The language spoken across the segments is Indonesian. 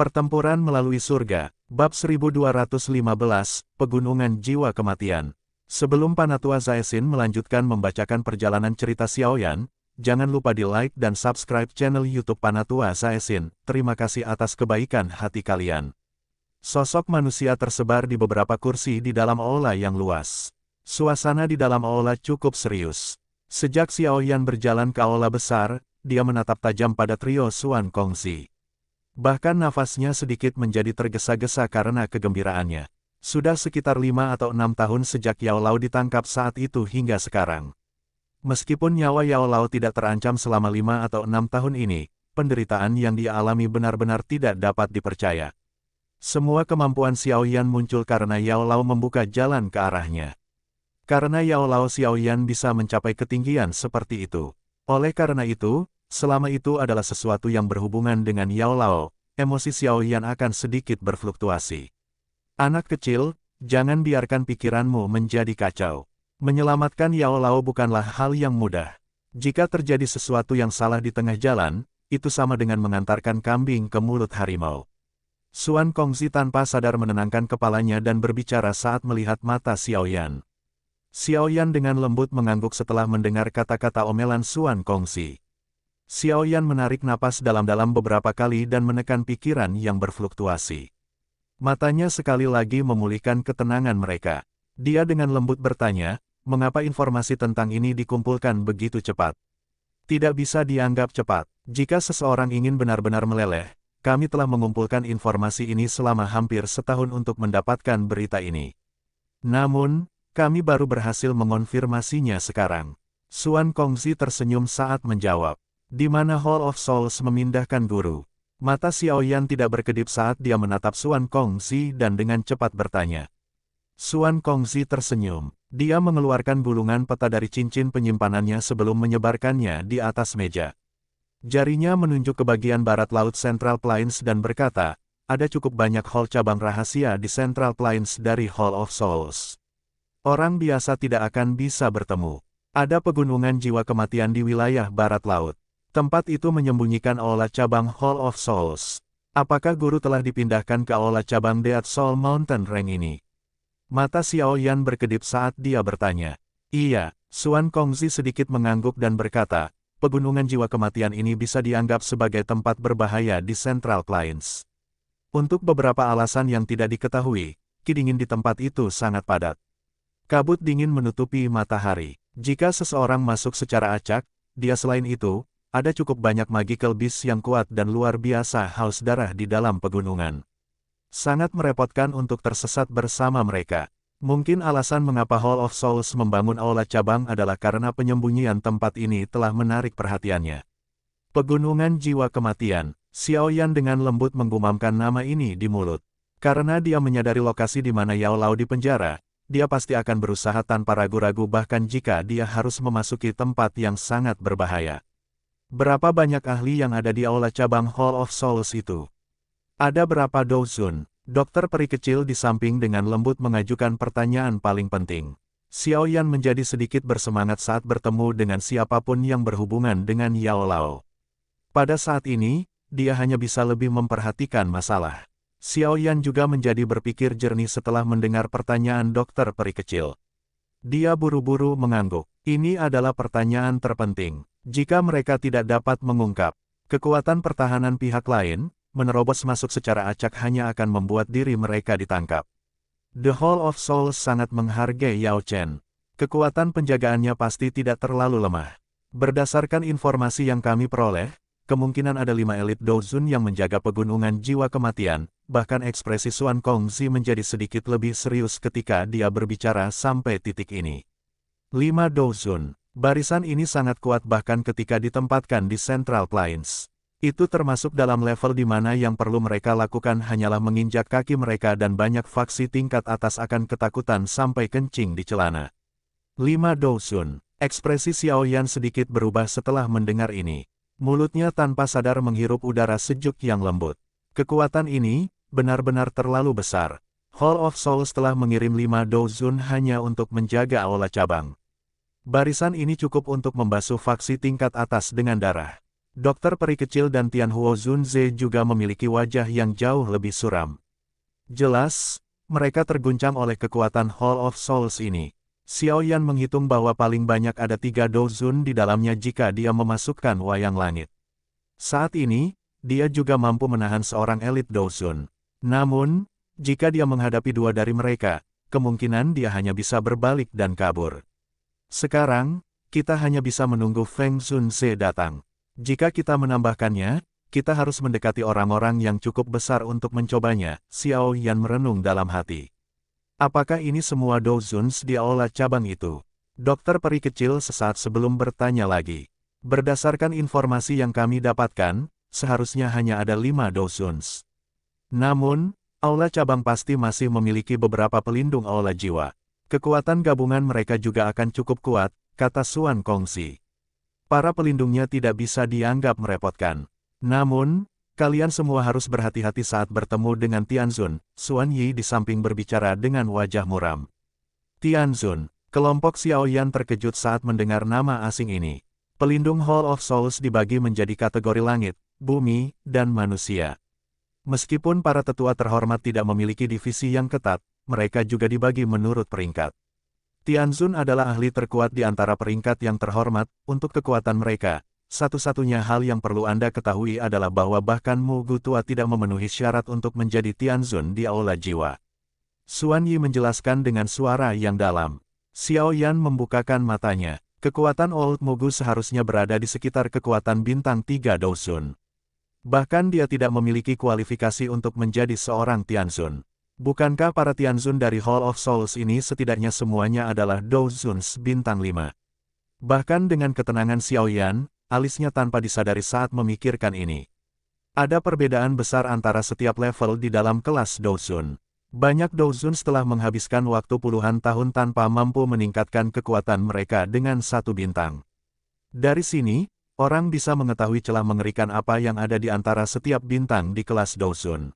Pertempuran melalui surga, bab 1215, Pegunungan Jiwa Kematian. Sebelum Panatua Zaesin melanjutkan membacakan perjalanan cerita Xiaoyan, jangan lupa di like dan subscribe channel YouTube Panatua Zaesin. Terima kasih atas kebaikan hati kalian. Sosok manusia tersebar di beberapa kursi di dalam aula yang luas. Suasana di dalam aula cukup serius. Sejak Xiaoyan berjalan ke aula besar, dia menatap tajam pada trio Xuan Kongzi. Bahkan nafasnya sedikit menjadi tergesa-gesa karena kegembiraannya. Sudah sekitar 5 atau 6 tahun sejak Yao Lao ditangkap saat itu hingga sekarang. Meskipun nyawa Yao Lao tidak terancam selama 5 atau 6 tahun ini, penderitaan yang dia alami benar-benar tidak dapat dipercaya. Semua kemampuan Xiaoyan muncul karena Yao Lao membuka jalan ke arahnya. Karena Yao Lao, Xiaoyan bisa mencapai ketinggian seperti itu. Oleh karena itu, selama itu adalah sesuatu yang berhubungan dengan Yao Lao, emosi Xiaoyan akan sedikit berfluktuasi. Anak kecil, jangan biarkan pikiranmu menjadi kacau. Menyelamatkan Yao Lao bukanlah hal yang mudah. Jika terjadi sesuatu yang salah di tengah jalan, itu sama dengan mengantarkan kambing ke mulut harimau. Xuan Kongzi tanpa sadar menenangkan kepalanya dan berbicara saat melihat mata Xiaoyan. Xiaoyan dengan lembut mengangguk setelah mendengar kata-kata omelan Xuan Kongzi. Xiaoyan menarik napas dalam-dalam beberapa kali dan menekan pikiran yang berfluktuasi. Matanya sekali lagi memulihkan ketenangan mereka. Dia dengan lembut bertanya, mengapa informasi tentang ini dikumpulkan begitu cepat? Tidak bisa dianggap cepat. Jika seseorang ingin benar-benar meleleh, kami telah mengumpulkan informasi ini selama hampir setahun untuk mendapatkan berita ini. Namun, kami baru berhasil mengonfirmasinya sekarang. Xuan Kongzi tersenyum saat menjawab. Di mana Hall of Souls memindahkan guru? Mata Xiaoyan tidak berkedip saat dia menatap Xuan Kongzi dan dengan cepat bertanya. Xuan Kongzi tersenyum. Dia mengeluarkan gulungan peta dari cincin penyimpanannya sebelum menyebarkannya di atas meja. Jarinya menunjuk ke bagian barat laut Central Plains dan berkata, ada cukup banyak hall cabang rahasia di Central Plains dari Hall of Souls. Orang biasa tidak akan bisa bertemu. Ada pegunungan jiwa kematian di wilayah barat laut. Tempat itu menyembunyikan aula cabang Hall of Souls. Apakah guru telah dipindahkan ke aula cabang Dead Soul Mountain Range ini? Mata Xiaoyan berkedip saat dia bertanya. Iya, Xuan Kongzi sedikit mengangguk dan berkata, pegunungan jiwa kematian ini bisa dianggap sebagai tempat berbahaya di Central Plains. Untuk beberapa alasan yang tidak diketahui, kedingin di tempat itu sangat padat. Kabut dingin menutupi matahari. Jika seseorang masuk secara acak, dia selain itu, ada cukup banyak magical beast yang kuat dan luar biasa haus darah di dalam pegunungan. Sangat merepotkan untuk tersesat bersama mereka. Mungkin alasan mengapa Hall of Souls membangun aula cabang adalah karena penyembunyian tempat ini telah menarik perhatiannya. Pegunungan jiwa kematian. Xiaoyan dengan lembut menggumamkan nama ini di mulut. Karena dia menyadari lokasi di mana Yao Lao dipenjara, dia pasti akan berusaha tanpa ragu-ragu bahkan jika dia harus memasuki tempat yang sangat berbahaya. Berapa banyak ahli yang ada di aula cabang Hall of Souls itu? Ada berapa dozen? Dokter peri kecil di samping dengan lembut mengajukan pertanyaan paling penting. Xiaoyan menjadi sedikit bersemangat saat bertemu dengan siapapun yang berhubungan dengan Yao Lao. Pada saat ini, dia hanya bisa lebih memperhatikan masalah. Xiaoyan juga menjadi berpikir jernih setelah mendengar pertanyaan dokter peri kecil. Dia buru-buru mengangguk. Ini adalah pertanyaan terpenting. Jika mereka tidak dapat mengungkap kekuatan pertahanan pihak lain, menerobos masuk secara acak hanya akan membuat diri mereka ditangkap. The Hall of Souls sangat menghargai Yao Chen. Kekuatan penjagaannya pasti tidak terlalu lemah. Berdasarkan informasi yang kami peroleh, kemungkinan ada 5 elit dozen yang menjaga pegunungan jiwa kematian, bahkan ekspresi Xuan Kongzi menjadi sedikit lebih serius ketika dia berbicara sampai titik ini. 5 dozen. Barisan ini sangat kuat bahkan ketika ditempatkan di Central Plains. Itu termasuk dalam level di mana yang perlu mereka lakukan hanyalah menginjak kaki mereka dan banyak faksi tingkat atas akan ketakutan sampai kencing di celana. 5 dozen. Ekspresi Xiaoyan sedikit berubah setelah mendengar ini. Mulutnya tanpa sadar menghirup udara sejuk yang lembut. Kekuatan ini benar-benar terlalu besar. Hall of Souls telah mengirim 5 dozen hanya untuk menjaga aula cabang. Barisan ini cukup untuk membasuh faksi tingkat atas dengan darah. Dokter peri kecil dan Tianhuo Zunze juga memiliki wajah yang jauh lebih suram. Jelas, mereka terguncang oleh kekuatan Hall of Souls ini. Xiao Yan menghitung bahwa paling banyak ada 3 Douzun di dalamnya jika dia memasukkan wayang langit. Saat ini, dia juga mampu menahan seorang elit Douzun. Namun, jika dia menghadapi 2 dari mereka, kemungkinan dia hanya bisa berbalik dan kabur. Sekarang, kita hanya bisa menunggu Feng Zunze datang. Jika kita menambahkannya, kita harus mendekati orang-orang yang cukup besar untuk mencobanya, Xiao Yan merenung dalam hati. Apakah ini semua Douzuns di aula cabang itu? Dokter peri kecil sesaat sebelum bertanya lagi. Berdasarkan informasi yang kami dapatkan, seharusnya hanya ada 5 Douzuns. Namun, aula cabang pasti masih memiliki beberapa pelindung aula jiwa. Kekuatan gabungan mereka juga akan cukup kuat, kata Xuan Kongzi. Para pelindungnya tidak bisa dianggap merepotkan. Namun, kalian semua harus berhati-hati saat bertemu dengan Tianzun, Xuan Yi di samping berbicara dengan wajah muram. Tianzun, kelompok Xiao Yan terkejut saat mendengar nama asing ini. Pelindung Hall of Souls dibagi menjadi kategori langit, bumi, dan manusia. Meskipun para tetua terhormat tidak memiliki divisi yang ketat, mereka juga dibagi menurut peringkat. Tianzun adalah ahli terkuat di antara peringkat yang terhormat. Untuk kekuatan mereka, satu-satunya hal yang perlu Anda ketahui adalah bahwa bahkan Mugu tua tidak memenuhi syarat untuk menjadi Tianzun di aula jiwa. Xuan Yi menjelaskan dengan suara yang dalam. Xiao Yan membukakan matanya. Kekuatan Old Mugu seharusnya berada di sekitar kekuatan bintang 3 Douzun. Bahkan dia tidak memiliki kualifikasi untuk menjadi seorang Tianzun. Bukankah para Tianzun dari Hall of Souls ini setidaknya semuanya adalah Douzuns bintang 5? Bahkan dengan ketenangan Xiao Yan, alisnya tanpa disadari saat memikirkan ini. Ada perbedaan besar antara setiap level di dalam kelas Douzun. Banyak Douzun setelah menghabiskan waktu puluhan tahun tanpa mampu meningkatkan kekuatan mereka dengan 1 bintang. Dari sini, orang bisa mengetahui celah mengerikan apa yang ada di antara setiap bintang di kelas Douzun.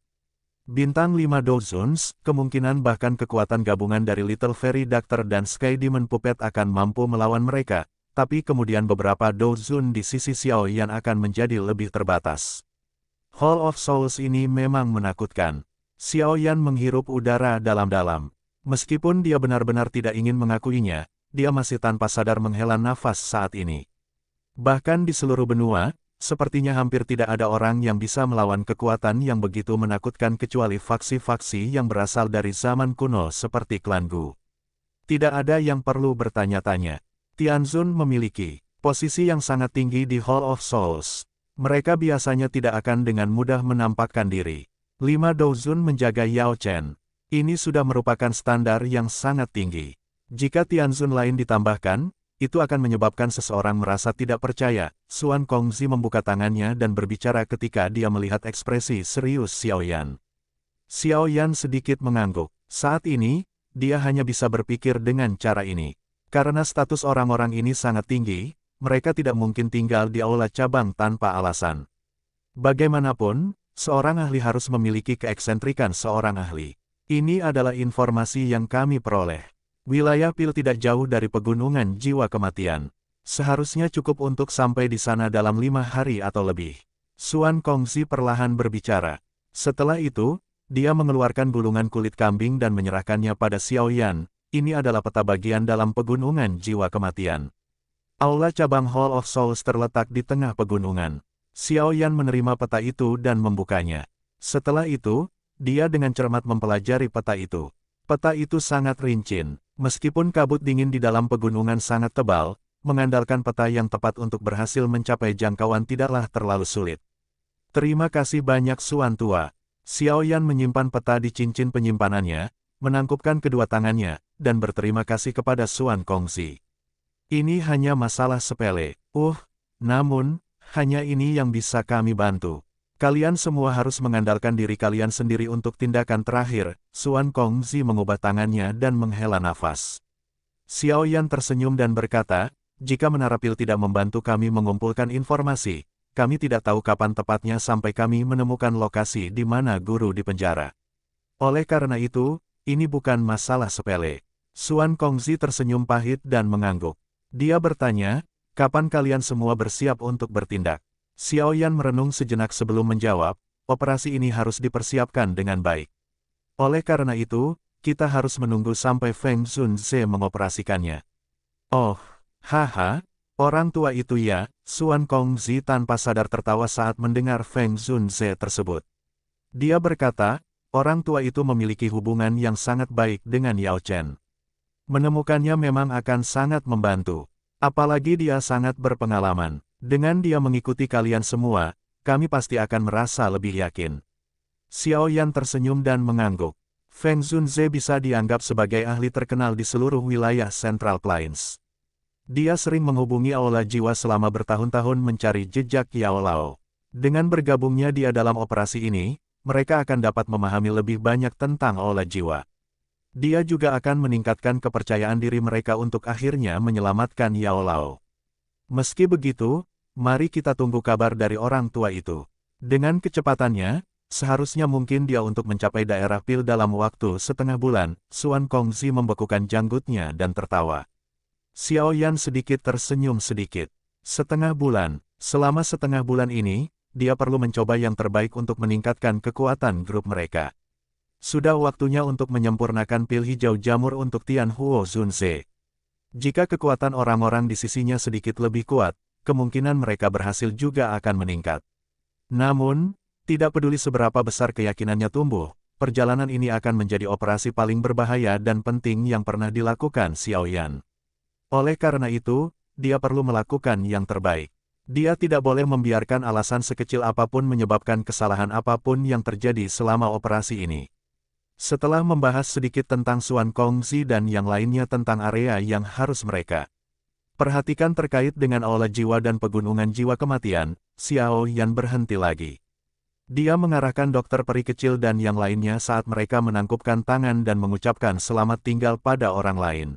Bintang 5 Douzuns, kemungkinan bahkan kekuatan gabungan dari Little Fairy Doctor dan Sky Demon Puppet akan mampu melawan mereka, tapi kemudian beberapa Douzun di sisi Xiao Yan akan menjadi lebih terbatas. Hall of Souls ini memang menakutkan. Xiao Yan menghirup udara dalam-dalam. Meskipun dia benar-benar tidak ingin mengakuinya, dia masih tanpa sadar menghela nafas saat ini. Bahkan di seluruh benua, sepertinya hampir tidak ada orang yang bisa melawan kekuatan yang begitu menakutkan kecuali faksi-faksi yang berasal dari zaman kuno seperti klan Gu. Tidak ada yang perlu bertanya-tanya. Tianzun memiliki posisi yang sangat tinggi di Hall of Souls. Mereka biasanya tidak akan dengan mudah menampakkan diri. 5 Douzun menjaga Yao Chen. Ini sudah merupakan standar yang sangat tinggi. Jika Tianzun lain ditambahkan, itu akan menyebabkan seseorang merasa tidak percaya. Xuan Kongzi membuka tangannya dan berbicara ketika dia melihat ekspresi serius Xiao Yan. Xiao Yan sedikit mengangguk. Saat ini, dia hanya bisa berpikir dengan cara ini. Karena status orang-orang ini sangat tinggi, mereka tidak mungkin tinggal di aula cabang tanpa alasan. Bagaimanapun, seorang ahli harus memiliki keeksentrikan seorang ahli. Ini adalah informasi yang kami peroleh. Wilayah Pil tidak jauh dari pegunungan jiwa kematian. Seharusnya cukup untuk sampai di sana dalam 5 hari atau lebih. Xuan Kongzi perlahan berbicara. Setelah itu, dia mengeluarkan gulungan kulit kambing dan menyerahkannya pada Xiao Yan. Ini adalah peta bagian dalam pegunungan jiwa kematian. Aula cabang Hall of Souls terletak di tengah pegunungan. Xiao Yan menerima peta itu dan membukanya. Setelah itu, dia dengan cermat mempelajari peta itu. Peta itu sangat rinci. Meskipun kabut dingin di dalam pegunungan sangat tebal, mengandalkan peta yang tepat untuk berhasil mencapai jangkauan tidaklah terlalu sulit. Terima kasih banyak Xuan Tua. Xiao Yan menyimpan peta di cincin penyimpanannya, menangkupkan kedua tangannya, dan berterima kasih kepada Xuan Kongzi. Ini hanya masalah sepele. Namun, hanya ini yang bisa kami bantu. Kalian semua harus mengandalkan diri kalian sendiri untuk tindakan terakhir. Xuan Kongzi mengubah tangannya dan menghela nafas. Xiao Yan tersenyum dan berkata, jika Menara Pil tidak membantu kami mengumpulkan informasi, kami tidak tahu kapan tepatnya sampai kami menemukan lokasi di mana guru dipenjara. Oleh karena itu, ini bukan masalah sepele. Xuan Kongzi tersenyum pahit dan mengangguk. Dia bertanya, kapan kalian semua bersiap untuk bertindak? Xiao Yan merenung sejenak sebelum menjawab, operasi ini harus dipersiapkan dengan baik. Oleh karena itu, kita harus menunggu sampai Feng Zunze mengoperasikannya. Oh, haha, orang tua itu ya, Xuan Kongzi tanpa sadar tertawa saat mendengar Feng Zunze tersebut. Dia berkata, orang tua itu memiliki hubungan yang sangat baik dengan Yao Chen. Menemukannya memang akan sangat membantu. Apalagi dia sangat berpengalaman. Dengan dia mengikuti kalian semua, kami pasti akan merasa lebih yakin. Xiao Yan tersenyum dan mengangguk. Feng Zunze bisa dianggap sebagai ahli terkenal di seluruh wilayah Central Plains. Dia sering menghubungi Aula Jiwa selama bertahun-tahun mencari jejak Yao Lao. Dengan bergabungnya dia dalam operasi ini, mereka akan dapat memahami lebih banyak tentang Aula Jiwa. Dia juga akan meningkatkan kepercayaan diri mereka untuk akhirnya menyelamatkan Yao Lao. Meski begitu, mari kita tunggu kabar dari orang tua itu. Dengan kecepatannya, seharusnya mungkin dia untuk mencapai daerah Pil dalam waktu setengah bulan. Xuan Kongzi membekukan janggutnya dan tertawa. Xiao Yan sedikit tersenyum sedikit. Setengah bulan. Selama setengah bulan ini, dia perlu mencoba yang terbaik untuk meningkatkan kekuatan grup mereka. Sudah waktunya untuk menyempurnakan pil hijau jamur untuk Tianhuo Zunze. Jika kekuatan orang-orang di sisinya sedikit lebih kuat, kemungkinan mereka berhasil juga akan meningkat. Namun, tidak peduli seberapa besar keyakinannya tumbuh, perjalanan ini akan menjadi operasi paling berbahaya dan penting yang pernah dilakukan Xiao Yan. Oleh karena itu, dia perlu melakukan yang terbaik. Dia tidak boleh membiarkan alasan sekecil apapun menyebabkan kesalahan apapun yang terjadi selama operasi ini. Setelah membahas sedikit tentang Xuan Kongzi dan yang lainnya tentang area yang harus mereka perhatikan terkait dengan Aula Jiwa dan Pegunungan Jiwa Kematian, Xiao Yan berhenti lagi. Dia mengarahkan dokter peri kecil dan yang lainnya saat mereka menangkupkan tangan dan mengucapkan selamat tinggal pada orang lain.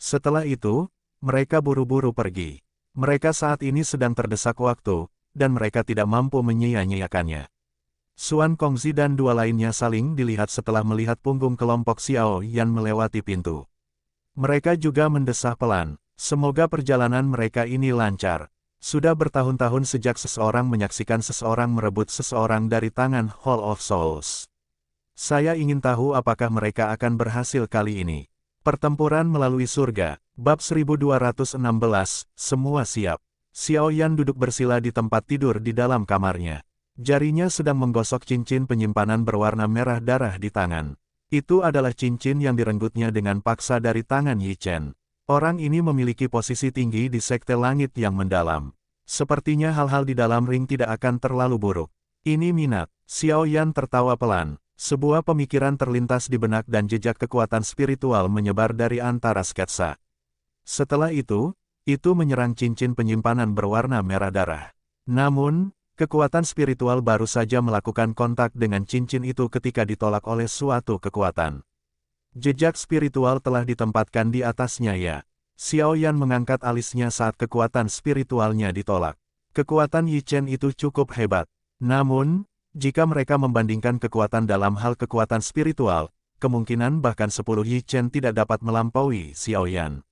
Setelah itu, mereka buru-buru pergi. Mereka saat ini sedang terdesak waktu, dan mereka tidak mampu menyia-nyiakannya. Xuan Kongzi dan dua lainnya saling dilihat setelah melihat punggung kelompok Xiao Yan melewati pintu. Mereka juga mendesah pelan, semoga perjalanan mereka ini lancar. Sudah bertahun-tahun sejak seseorang menyaksikan seseorang merebut seseorang dari tangan Hall of Souls. Saya ingin tahu apakah mereka akan berhasil kali ini. Pertempuran melalui surga, bab 1216, semua siap. Xiao Yan duduk bersila di tempat tidur di dalam kamarnya. Jarinya sedang menggosok cincin penyimpanan berwarna merah darah di tangan. Itu adalah cincin yang direnggutnya dengan paksa dari tangan Yi Chen. Orang ini memiliki posisi tinggi di sekte langit yang mendalam. Sepertinya hal-hal di dalam ring tidak akan terlalu buruk. Ini minat. Xiao Yan tertawa pelan. Sebuah pemikiran terlintas di benak dan jejak kekuatan spiritual menyebar dari antara sketsa. Setelah itu menyerang cincin penyimpanan berwarna merah darah. Namun, kekuatan spiritual baru saja melakukan kontak dengan cincin itu ketika ditolak oleh suatu kekuatan. Jejak spiritual telah ditempatkan di atasnya ya. Xiao Yan mengangkat alisnya saat kekuatan spiritualnya ditolak. Kekuatan Yi Chen itu cukup hebat. Namun, jika mereka membandingkan kekuatan dalam hal kekuatan spiritual, kemungkinan bahkan 10 Yi Chen tidak dapat melampaui Xiao Yan.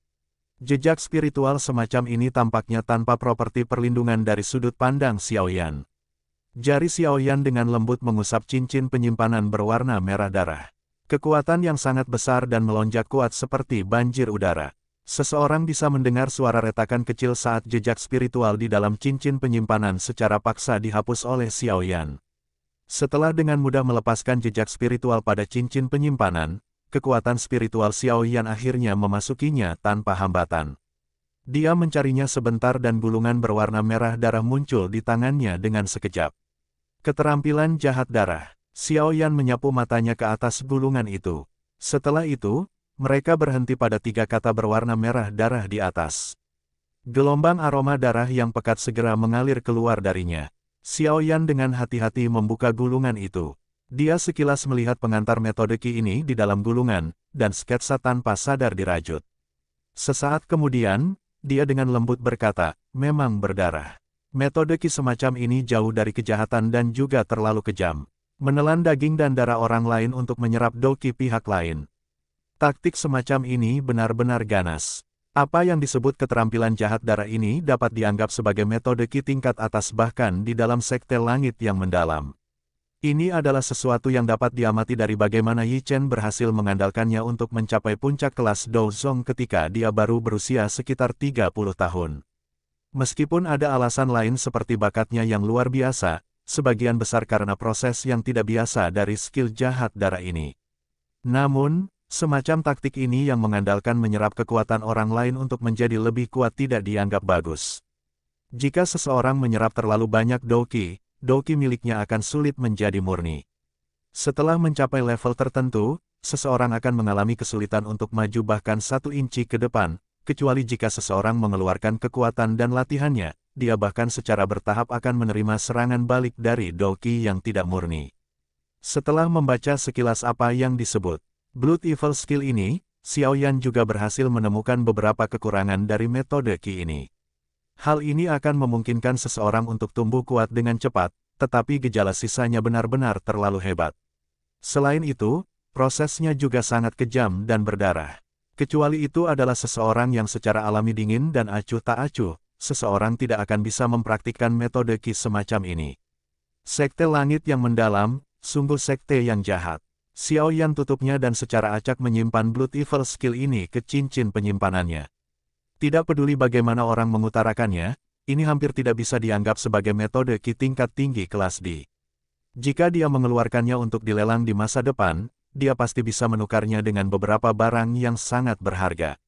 Jejak spiritual semacam ini tampaknya tanpa properti perlindungan dari sudut pandang Xiao Yan. Jari Xiao Yan dengan lembut mengusap cincin penyimpanan berwarna merah darah. Kekuatan yang sangat besar dan melonjak kuat seperti banjir udara. Seseorang bisa mendengar suara retakan kecil saat jejak spiritual di dalam cincin penyimpanan secara paksa dihapus oleh Xiao Yan. Setelah dengan mudah melepaskan jejak spiritual pada cincin penyimpanan, kekuatan spiritual Xiao Yan akhirnya memasukinya tanpa hambatan. Dia mencarinya sebentar dan gulungan berwarna merah darah muncul di tangannya dengan sekejap. Keterampilan jahat darah. Xiao Yan menyapu matanya ke atas gulungan itu. Setelah itu, mereka berhenti pada 3 kata berwarna merah darah di atas. Gelombang aroma darah yang pekat segera mengalir keluar darinya. Xiao Yan dengan hati-hati membuka gulungan itu. Dia sekilas melihat pengantar metode Qi ini di dalam gulungan, dan sketsa tanpa sadar dirajut. Sesaat kemudian, dia dengan lembut berkata, memang berdarah. Metode Qi semacam ini jauh dari kejahatan dan juga terlalu kejam. Menelan daging dan darah orang lain untuk menyerap do Qi pihak lain. Taktik semacam ini benar-benar ganas. Apa yang disebut keterampilan jahat darah ini dapat dianggap sebagai metode Qi tingkat atas bahkan di dalam sekte langit yang mendalam. Ini adalah sesuatu yang dapat diamati dari bagaimana Yi Chen berhasil mengandalkannya untuk mencapai puncak kelas Douzong ketika dia baru berusia sekitar 30 tahun. Meskipun ada alasan lain seperti bakatnya yang luar biasa, sebagian besar karena proses yang tidak biasa dari skill jahat darah ini. Namun, semacam taktik ini yang mengandalkan menyerap kekuatan orang lain untuk menjadi lebih kuat tidak dianggap bagus. Jika seseorang menyerap terlalu banyak Douqi miliknya akan sulit menjadi murni. Setelah mencapai level tertentu, seseorang akan mengalami kesulitan untuk maju bahkan 1 inci ke depan, kecuali jika seseorang mengeluarkan kekuatan dan latihannya, dia bahkan secara bertahap akan menerima serangan balik dari Douqi yang tidak murni. Setelah membaca sekilas apa yang disebut Blood Evil skill ini, Xiao Yan juga berhasil menemukan beberapa kekurangan dari metode Qi ini. Hal ini akan memungkinkan seseorang untuk tumbuh kuat dengan cepat, tetapi gejala sisanya benar-benar terlalu hebat. Selain itu, prosesnya juga sangat kejam dan berdarah. Kecuali itu adalah seseorang yang secara alami dingin dan acuh tak acuh, seseorang tidak akan bisa mempraktikkan metode Qi semacam ini. Sekte langit yang mendalam, sungguh sekte yang jahat. Xiao Yan tutupnya dan secara acak menyimpan Blood Evil skill ini ke cincin penyimpanannya. Tidak peduli bagaimana orang mengutarakannya, ini hampir tidak bisa dianggap sebagai metode Qi tingkat tinggi kelas D. Jika dia mengeluarkannya untuk dilelang di masa depan, dia pasti bisa menukarnya dengan beberapa barang yang sangat berharga.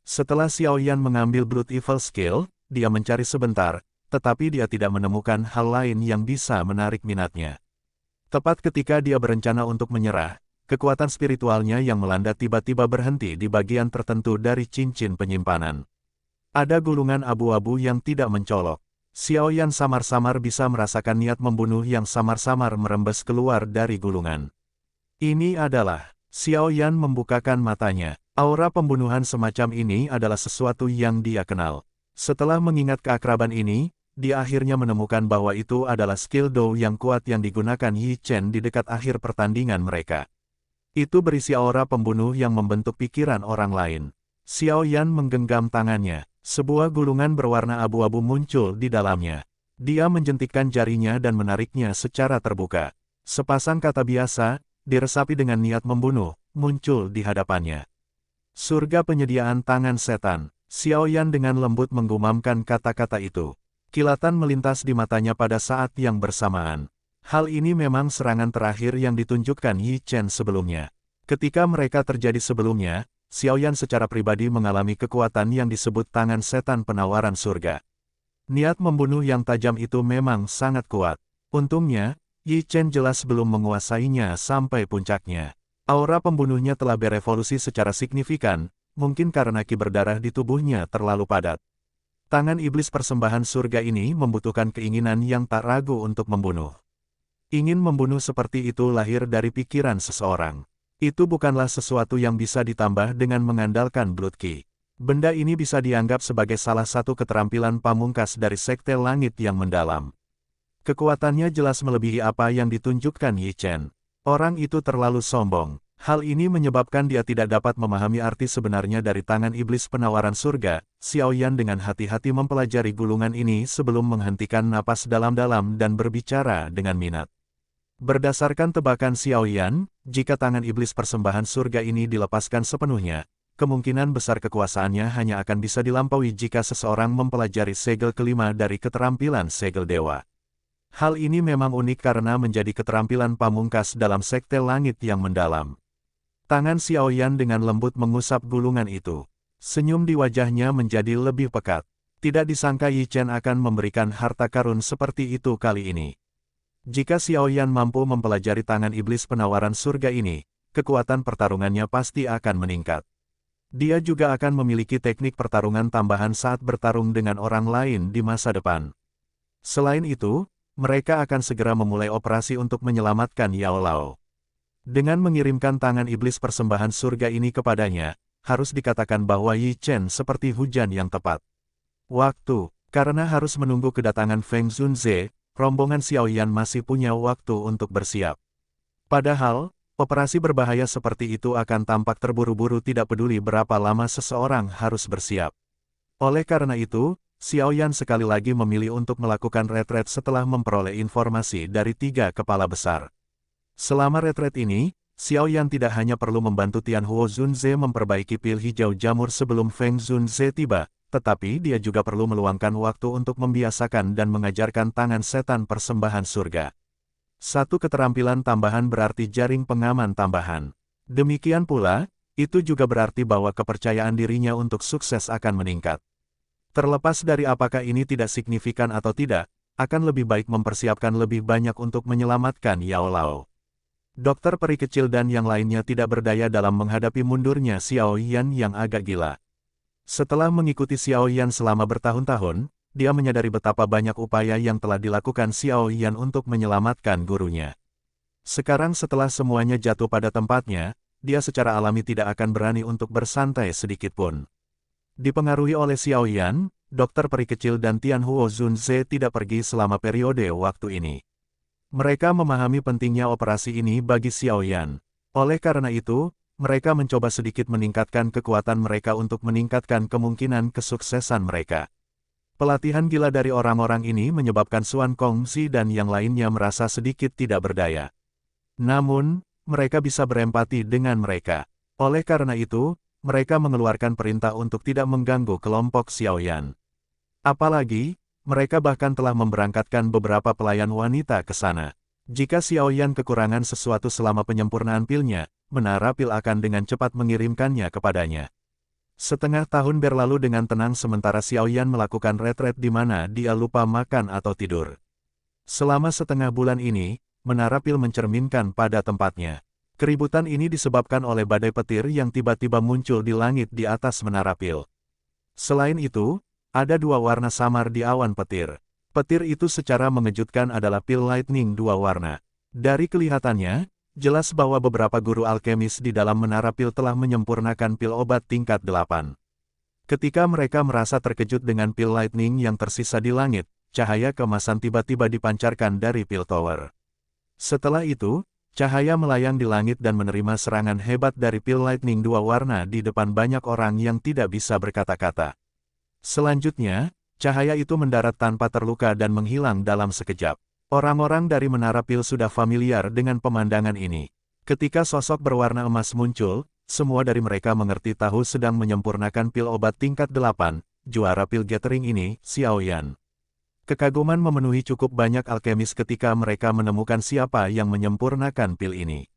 Setelah Xiao Yan mengambil Blood Evil skill, dia mencari sebentar, tetapi dia tidak menemukan hal lain yang bisa menarik minatnya. Tepat ketika dia berencana untuk menyerah, kekuatan spiritualnya yang melanda tiba-tiba berhenti di bagian tertentu dari cincin penyimpanan. Ada gulungan abu-abu yang tidak mencolok. Xiao Yan samar-samar bisa merasakan niat membunuh yang samar-samar merembes keluar dari gulungan. Ini adalah, Xiao Yan membukakan matanya. Aura pembunuhan semacam ini adalah sesuatu yang dia kenal. Setelah mengingat keakraban ini, dia akhirnya menemukan bahwa itu adalah skill Dou yang kuat yang digunakan Yi Chen di dekat akhir pertandingan mereka. Itu berisi aura pembunuh yang membentuk pikiran orang lain. Xiao Yan menggenggam tangannya. Sebuah gulungan berwarna abu-abu muncul di dalamnya. Dia menjentikkan jarinya dan menariknya secara terbuka. Sepasang kata biasa, diresapi dengan niat membunuh, muncul di hadapannya. Surga penyediaan tangan setan. Xiao Yan dengan lembut menggumamkan kata-kata itu. Kilatan melintas di matanya pada saat yang bersamaan. Hal ini memang serangan terakhir yang ditunjukkan Yi Chen sebelumnya. Ketika mereka terjadi sebelumnya, Xiao Yan secara pribadi mengalami kekuatan yang disebut tangan setan penawaran surga. Niat membunuh yang tajam itu memang sangat kuat. Untungnya, Yi Chen jelas belum menguasainya sampai puncaknya. Aura pembunuhnya telah berevolusi secara signifikan, mungkin karena ki berdarah di tubuhnya terlalu padat. Tangan iblis persembahan surga ini membutuhkan keinginan yang tak ragu untuk membunuh. Ingin membunuh seperti itu lahir dari pikiran seseorang. Itu bukanlah sesuatu yang bisa ditambah dengan mengandalkan Blood Qi. Benda ini bisa dianggap sebagai salah satu keterampilan pamungkas dari sekte langit yang mendalam. Kekuatannya jelas melebihi apa yang ditunjukkan Yi Chen. Orang itu terlalu sombong. Hal ini menyebabkan dia tidak dapat memahami arti sebenarnya dari tangan iblis penawaran surga. Xiao Yan dengan hati-hati mempelajari gulungan ini sebelum menghentikan napas dalam-dalam dan berbicara dengan minat. Berdasarkan tebakan Xiao Yan, jika tangan iblis persembahan surga ini dilepaskan sepenuhnya, kemungkinan besar kekuasaannya hanya akan bisa dilampaui jika seseorang mempelajari segel kelima dari keterampilan segel dewa. Hal ini memang unik karena menjadi keterampilan pamungkas dalam sekte langit yang mendalam. Tangan Xiao Yan dengan lembut mengusap gulungan itu. Senyum di wajahnya menjadi lebih pekat. Tidak disangka Yi Chen akan memberikan harta karun seperti itu kali ini. Jika Xiao Yan mampu mempelajari tangan iblis penawaran surga ini, kekuatan pertarungannya pasti akan meningkat. Dia juga akan memiliki teknik pertarungan tambahan saat bertarung dengan orang lain di masa depan. Selain itu, mereka akan segera memulai operasi untuk menyelamatkan Yao Lao. Dengan mengirimkan tangan iblis persembahan surga ini kepadanya, harus dikatakan bahwa Yi Chen seperti hujan yang tepat. Waktu, karena harus menunggu kedatangan Feng Zunze, rombongan Xiao Yan masih punya waktu untuk bersiap. Padahal, Operasi berbahaya seperti itu akan tampak terburu-buru tidak peduli berapa lama seseorang harus bersiap. Oleh karena itu, Xiaoyan sekali lagi memilih untuk melakukan retret setelah memperoleh informasi dari 3 kepala besar. Selama retret ini, Xiaoyan tidak hanya perlu membantu Tianhuo Zunze memperbaiki pil hijau jamur sebelum Feng Zunze tiba, tetapi dia juga perlu meluangkan waktu untuk membiasakan dan mengajarkan tangan setan persembahan surga. Satu keterampilan tambahan berarti jaring pengaman tambahan. Demikian pula, itu juga berarti bahwa kepercayaan dirinya untuk sukses akan meningkat. Terlepas dari apakah ini tidak signifikan atau tidak, akan lebih baik mempersiapkan lebih banyak untuk menyelamatkan Yao Lao. Dokter peri kecil dan yang lainnya tidak berdaya dalam menghadapi mundurnya Xiaoyan yang agak gila. Setelah mengikuti Xiaoyan selama bertahun-tahun, dia menyadari betapa banyak upaya yang telah dilakukan Xiaoyan untuk menyelamatkan gurunya. Sekarang setelah semuanya jatuh pada tempatnya, dia secara alami tidak akan berani untuk bersantai sedikitpun. Dipengaruhi oleh Xiaoyan, dokter peri kecil dan Tianhuo Zunze tidak pergi selama periode waktu ini. Mereka memahami pentingnya operasi ini bagi Xiaoyan. Oleh karena itu, mereka mencoba sedikit meningkatkan kekuatan mereka untuk meningkatkan kemungkinan kesuksesan mereka. Pelatihan gila dari orang-orang ini menyebabkan Xuan Kongzi dan yang lainnya merasa sedikit tidak berdaya. Namun, mereka bisa berempati dengan mereka. Oleh karena itu, mereka mengeluarkan perintah untuk tidak mengganggu kelompok Xiaoyan. Apalagi, mereka bahkan telah memberangkatkan beberapa pelayan wanita ke sana. Jika Xiaoyan kekurangan sesuatu selama penyempurnaan pilnya, menara pil akan dengan cepat mengirimkannya kepadanya. Setengah tahun berlalu dengan tenang sementara Xiaoyan melakukan retret di mana dia lupa makan atau tidur. Selama setengah bulan ini, menara pil mencerminkan pada tempatnya. Keributan ini disebabkan oleh badai petir yang tiba-tiba muncul di langit di atas menara pil. Selain itu, ada 2 warna samar di awan petir. Petir itu secara mengejutkan adalah pil lightning 2 warna. Dari kelihatannya, jelas bahwa beberapa guru alkemis di dalam menara pil telah menyempurnakan pil obat tingkat 8. Ketika mereka merasa terkejut dengan pil lightning yang tersisa di langit, cahaya kemasan tiba-tiba dipancarkan dari pil tower. Setelah itu, cahaya melayang di langit dan menerima serangan hebat dari pil lightning 2 warna di depan banyak orang yang tidak bisa berkata-kata. Selanjutnya, cahaya itu mendarat tanpa terluka dan menghilang dalam sekejap. Orang-orang dari menara pil sudah familiar dengan pemandangan ini. Ketika sosok berwarna emas muncul, semua dari mereka mengerti tahu sedang menyempurnakan pil obat tingkat 8, juara pil gathering ini, Xiaoyan. Kekaguman memenuhi cukup banyak alkemis ketika mereka menemukan siapa yang menyempurnakan pil ini.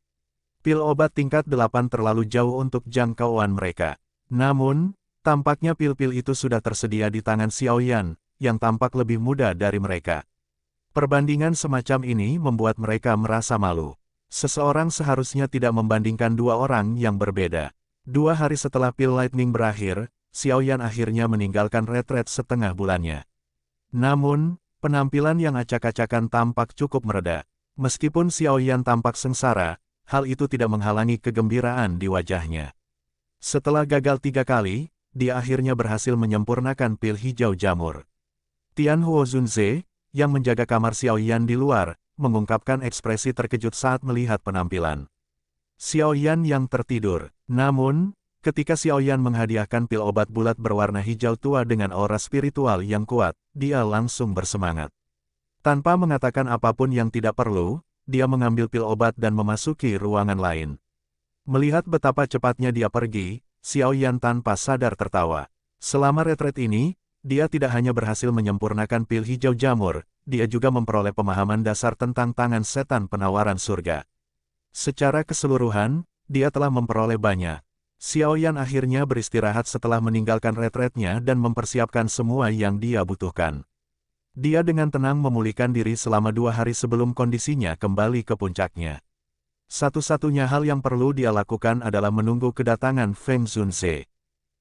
Pil obat tingkat 8 terlalu jauh untuk jangkauan mereka. Namun, tampaknya pil-pil itu sudah tersedia di tangan Xiaoyan, yang tampak lebih muda dari mereka. Perbandingan semacam ini membuat mereka merasa malu. Seseorang seharusnya tidak membandingkan 2 orang yang berbeda. 2 hari setelah pil lightning berakhir, Xiaoyan akhirnya meninggalkan retret setengah bulannya. Namun, penampilan yang acak-acakan tampak cukup mereda. Meskipun Xiaoyan tampak sengsara, hal itu tidak menghalangi kegembiraan di wajahnya. Setelah gagal 3 kali, dia akhirnya berhasil menyempurnakan pil hijau jamur. Tianhuo Zunze, yang menjaga kamar Xiaoyan di luar, mengungkapkan ekspresi terkejut saat melihat penampilan Xiaoyan yang tertidur. Namun, ketika Xiaoyan menghadiahkan pil obat bulat berwarna hijau tua dengan aura spiritual yang kuat, dia langsung bersemangat. Tanpa mengatakan apapun yang tidak perlu, dia mengambil pil obat dan memasuki ruangan lain. Melihat betapa cepatnya dia pergi, Xiaoyan tanpa sadar tertawa. Selama retret ini, dia tidak hanya berhasil menyempurnakan pil hijau jamur, dia juga memperoleh pemahaman dasar tentang tangan setan penawaran surga. Secara keseluruhan, dia telah memperoleh banyak. Xiaoyan akhirnya beristirahat setelah meninggalkan retretnya dan mempersiapkan semua yang dia butuhkan. Dia dengan tenang memulihkan diri selama 2 hari sebelum kondisinya kembali ke puncaknya. Satu-satunya hal yang perlu dia lakukan adalah menunggu kedatangan Feng Zunze.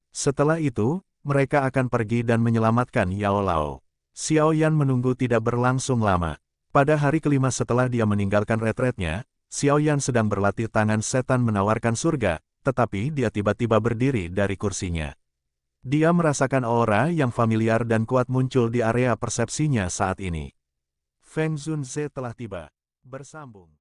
Setelah itu, mereka akan pergi dan menyelamatkan Yao Lao. Xiaoyan menunggu tidak berlangsung lama. Pada hari kelima setelah dia meninggalkan retretnya, Xiaoyan sedang berlatih tangan setan menawarkan surga, tetapi dia tiba-tiba berdiri dari kursinya. Dia merasakan aura yang familiar dan kuat muncul di area persepsinya saat ini. Feng Zunze telah tiba. Bersambung.